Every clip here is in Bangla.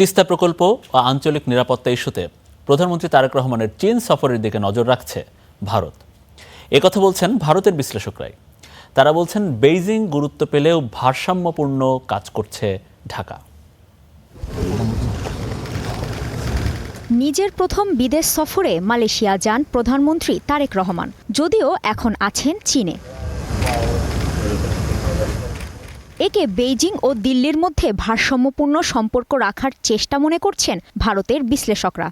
তিস্তা প্রকল্প ও আঞ্চলিক নিরাপত্তা ইস্যুতে প্রধানমন্ত্রী তারেক রহমানের চীন সফরের দিকে নজর রাখছে ভারত। একথা বলছেন ভারতের বিশ্লেষকরাই। তারা বলছেন, বেইজিং গুরুত্ব পেলেও ভারসাম্যপূর্ণ কাজ করছে ঢাকা। নিজের প্রথম বিদেশ সফরে মালয়েশিয়া যান প্রধানমন্ত্রী তারেক রহমান, যদিও এখন আছেন চীনে। একে বেইজিং ও দিল্লির মধ্যে ভারসাম্যপূর্ণ সম্পর্ক রাখার চেষ্টা মনে করছেন ভারতের বিশ্লেষকরা।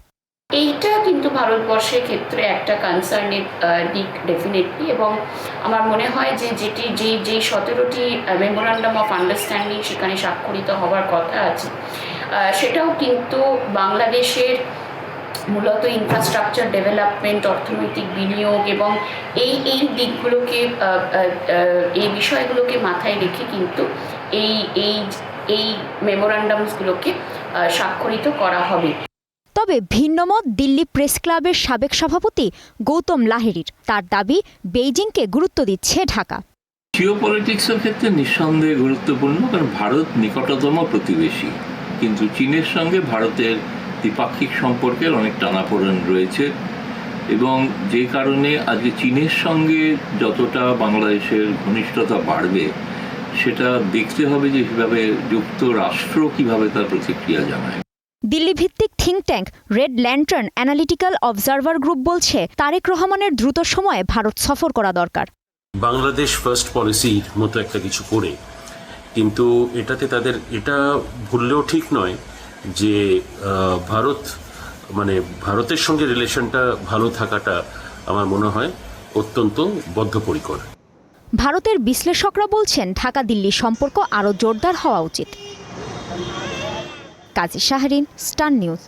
এইটা কিন্তু ভারতবর্ষের ক্ষেত্রে একটা কনসার্নের দিক ডেফিনেটলি, এবং আমার মনে হয় যে যেই 17টি মেমোরান্ডাম অফ আন্ডারস্ট্যান্ডিং সেখানে স্বাক্ষরিত হওয়ার কথা আছে, সেটাও কিন্তু বাংলাদেশের মূলত ইনফ্রাস্ট্রাকচার ডেভেলপমেন্ট, অর্থনৈতিক বিনিয়োগ এবং এই দিকগুলোকে, এই বিষয়গুলোকে মাথায় রেখে কিন্তু এই মেমোরান্ডামসগুলোকে স্বাক্ষরিত করা হবে। তবে ভিন্নমত দিল্লি প্রেস ক্লাবের সাবেক সভাপতি গৌতম লাহিড়ীর। তার দাবি, বেইজিংকে গুরুত্ব দিচ্ছে ঢাকা। জিওপলিটিক্সের ক্ষেত্রে নিঃসন্দেহে গুরুত্বপূর্ণ, কারণ ভারত নিকটতম প্রতিবেশী, কিন্তু চীনের সঙ্গে ভারতের দ্বিপাক্ষিক সম্পর্কের অনেক টানাপোড়েন রয়েছে, এবং যে কারণে আজকে চীনের সঙ্গে যতটা বাংলাদেশের ঘনিষ্ঠতা বাড়বে সেটা দেখতে হবে যে কিভাবে যুক্তরাষ্ট্র কিভাবে তার প্রতিক্রিয়া জানায়। দিল্লি ভিত্তিক think tank red lantern analytical observer group বলছে, তারেক রহমানের দ্রুত সময়ে ভারত সফর করা দরকার। বাংলাদেশ ফার্স্ট পলিসির মতো একটা কিছু করে, কিন্তু এটাতে তাদের এটা ভুললেও ঠিক নয় যে ভারতের সঙ্গে রিলেশনটা ভালো থাকাটা আমার মনে হয় অত্যন্ত বদ্ধপরিকর। ভারতের বিশ্লেষকরা বলছেন, ঢাকা দিল্লি সম্পর্ক আরও জোরদার হওয়া উচিত। কাজী শাহরিন, স্টার নিউজ।